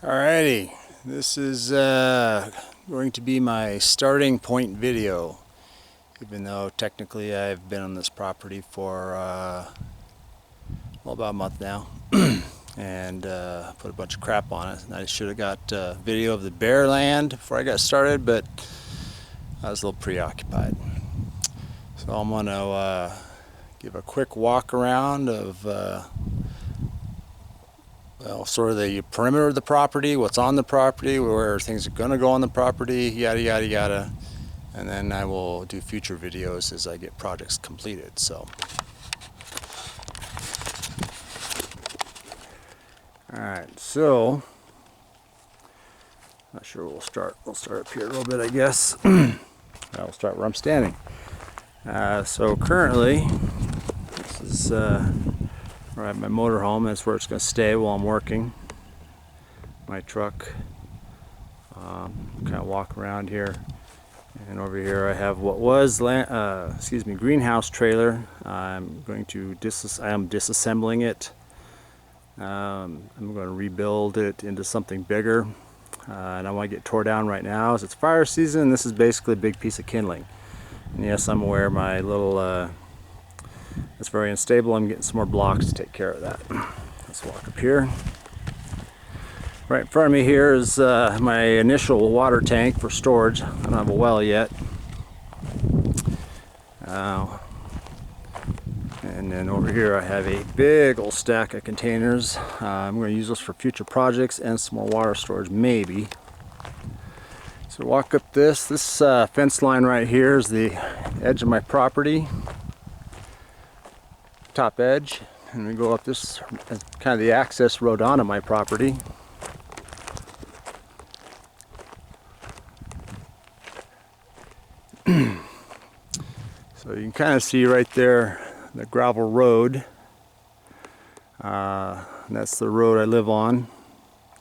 Alrighty, this is going to be my starting point video, even though technically I've been on this property for about a month now and put a bunch of crap on it. And I should have got video of the bare land before I got started, but I was a little preoccupied. So I'm going to give a quick walk around of sort of the perimeter of the property, what's on the property, where things are going to go on the property, yada yada yada, and then I will do future videos as I get projects completed. So, all right, so not sure we'll start up here a little bit, I guess. I'll start where I'm standing. So currently, this is where I have my motorhome. That's where it's going to stay while I'm working. My truck. Kind of walk around here, and over here I have what was greenhouse trailer. I am disassembling it. I'm going to rebuild it into something bigger, and I want to get tore down right now as it's fire season. This is basically a big piece of kindling. And yes, I'm aware my little it's very unstable. I'm getting some more blocks to take care of that. Let's walk up here. Right in front of me here is my initial water tank for storage. I don't have a well yet. And then over here I have a big old stack of containers. I'm going to use those for future projects and some more water storage, maybe. So walk up this fence line right here is the edge of my property. Top edge, and we go up this kind of the access road onto my property. So you can kind of see right there the gravel road. That's the road I live on.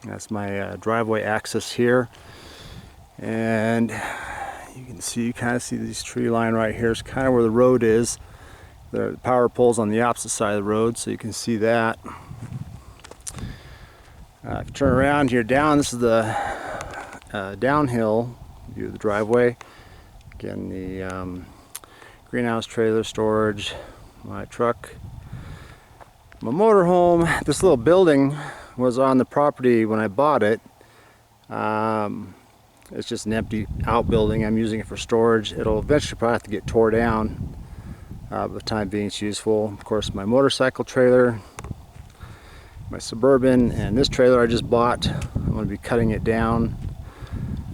That's my driveway access here, and you kind of see this tree line right here is kind of where the road is. The power pole's on the opposite side of the road, so you can see that. If you turn around here down, this is the downhill view of the driveway. Again, the greenhouse trailer storage, my truck, my motorhome. This little building was on the property when I bought it. It's just an empty outbuilding. I'm using it for storage. It'll eventually probably have to get tore down. For the time being, it's useful. Of course, my motorcycle trailer, my Suburban, and this trailer I just bought. I'm going to be cutting it down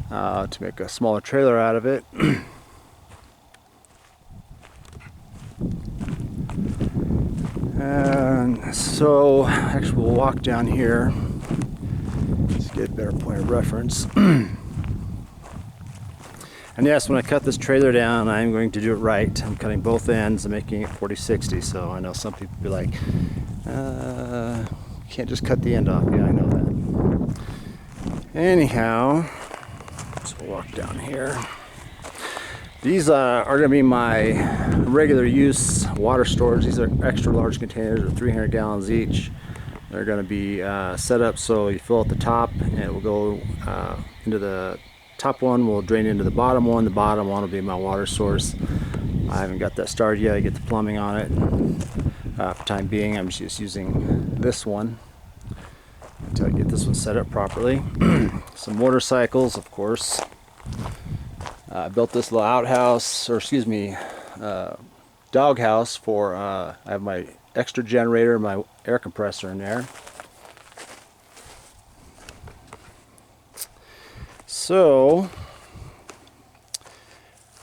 to make a smaller trailer out of it. And so, actually, we'll walk down here. Let's get a better point of reference. And yes, when I cut this trailer down, I'm going to do it right. I'm cutting both ends and making it 40/60. So I know some people be like, you can't just cut the end off. Yeah, I know that. Anyhow, so we'll walk down here. These are going to be my regular use water storage. These are extra large containers of 300 gallons each. They're going to be set up so you fill at the top and it will go into the top one will drain into the bottom one. The bottom one will be my water source. I haven't got that started yet. I get the plumbing on it. For the time being, I'm just using this one until I get this one set up properly. Some motorcycles, of course. I built this little outhouse, or dog house for, I have my extra generator, my air compressor in there. So,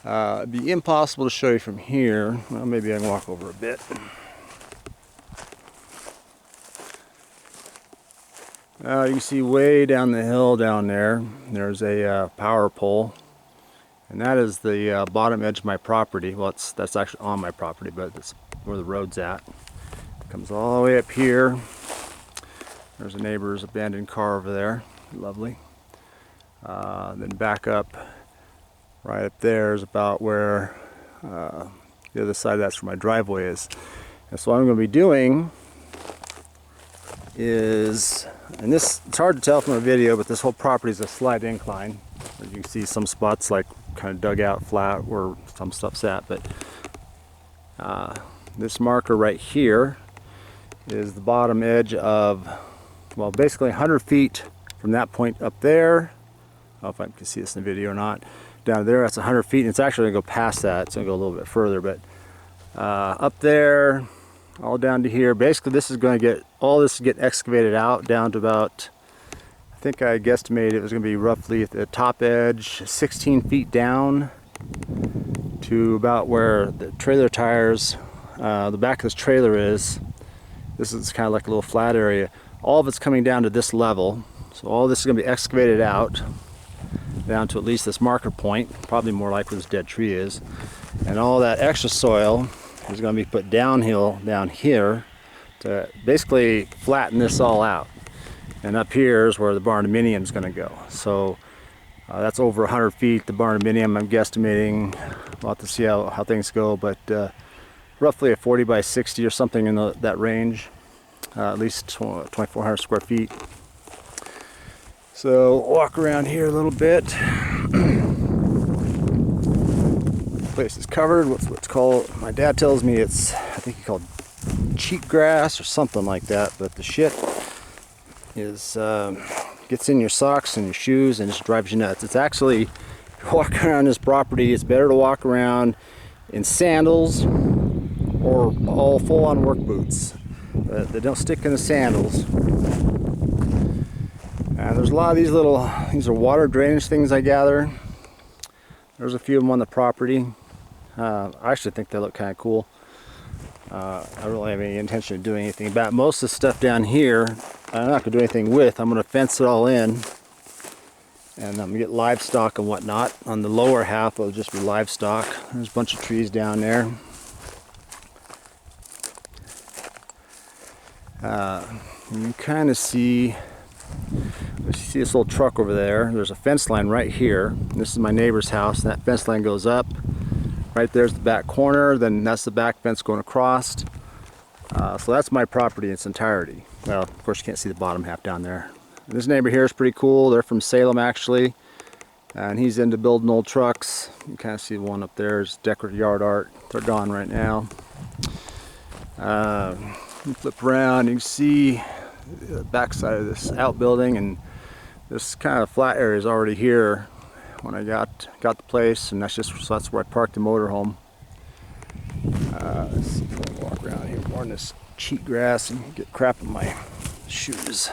it'd be impossible to show you from here. Well, maybe I can walk over a bit. You can see way down the hill down there, there's a power pole. And that is the bottom edge of my property. Well, that's actually on my property, but that's where the road's at. It comes all the way up here. There's a neighbor's abandoned car over there. Lovely. Then back up, right up there is about where the other side, that's where my driveway is. And so what I'm going to be doing is, and this, it's hard to tell from a video, but this whole property is a slight incline. As you can see, some spots like kind of dug out flat where some stuff's at, but this marker right here is the bottom edge of, well, basically 100 feet from that point up there. I don't know if I can see this in the video or not. Down there, that's 100 feet, and it's actually going to go past that. It's going to go a little bit further, but up there, all down to here. Basically, this is going to get, all this is getting excavated out down to about, I think I guesstimated it was going to be roughly at the top edge, 16 feet down to about where the trailer tires, the back of this trailer is. This is kind of like a little flat area. All of it's coming down to this level. So all this is going to be excavated out down to at least this marker point, probably more like where this dead tree is. And all that extra soil is going to be put downhill down here to basically flatten this all out. And up here is where the barndominium is going to go. So that's over 100 feet. The barndominium, I'm guesstimating, we'll have to see how things go, but roughly a 40 by 60 or something in that range, at least 2,400 square feet. So walk around here a little bit. Place is covered. What's called? My dad tells me it's, I think he called cheatgrass or something like that. But the shit is gets in your socks and your shoes and just drives you nuts. It's actually, if you walk around this property, it's better to walk around in sandals or all full-on work boots. They don't stick in the sandals. And there's a lot of these these are water drainage things, I gather. There's a few of them on the property. I actually think they look kind of cool. I don't really have any intention of doing anything about it. Most of the stuff down here, I'm not going to do anything with. I'm going to fence it all in. And I'm going to get livestock and whatnot. On the lower half, it'll just be livestock. There's a bunch of trees down there. You kind of see, you see this little truck over there. There's a fence line right here. This is my neighbor's house. That fence line goes up. Right there's the back corner. Then that's the back fence going across. So that's my property in its entirety. Well, of course you can't see the bottom half down there. This neighbor here is pretty cool. They're from Salem actually. And he's into building old trucks. You can kind of see one up there is decorative yard art. They're gone right now. Flip around, you can see the back side of this outbuilding, and this kind of flat area is already here when I got the place, and that's where I parked the motorhome. Let's see if I can walk around here more in this cheat grass and get crap in my shoes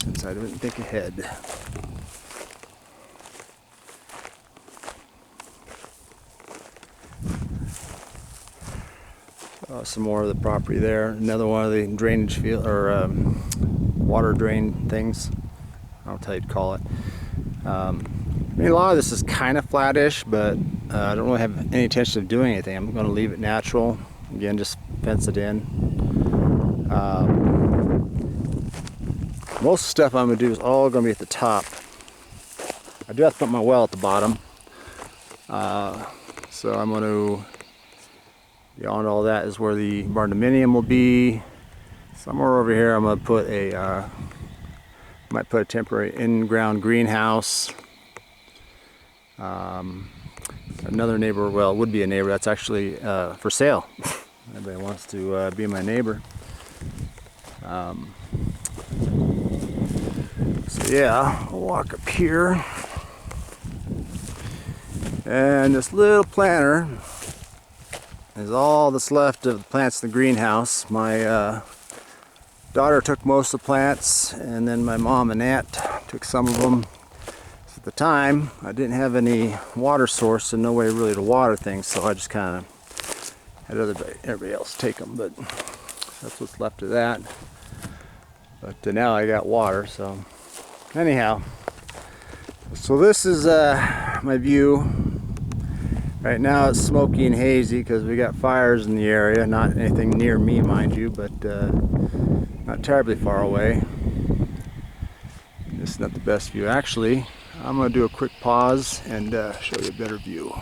since I didn't think ahead. Some more of the property there. Another one of the drainage field or water drain things. I don't know what you'd call it. I mean, a lot of this is kind of flattish, but I don't really have any intention of doing anything. I'm going to leave it natural. Again, just fence it in. Most stuff I'm going to do is all going to be at the top. I do have to put my well at the bottom. So I'm going to, beyond all that is where the barndominium will be. Somewhere over here I'm going to put a, might put a temporary in-ground greenhouse. Another neighbor, well, it would be a neighbor, that's actually for sale. Anybody wants to be my neighbor. So yeah, I'll walk up here. And this little planter is all that's left of the plants in the greenhouse. My daughter took most of the plants, and then my mom and aunt took some of them. At the time, I didn't have any water source and no way really to water things, so I just kind of had everybody else take them, but that's what's left of that. But now I got water, so anyhow. So this is my view. Right now it's smoky and hazy because we got fires in the area, not anything near me, mind you, but not terribly far away. This is not the best view. Actually, I'm going to do a quick pause and show you a better view.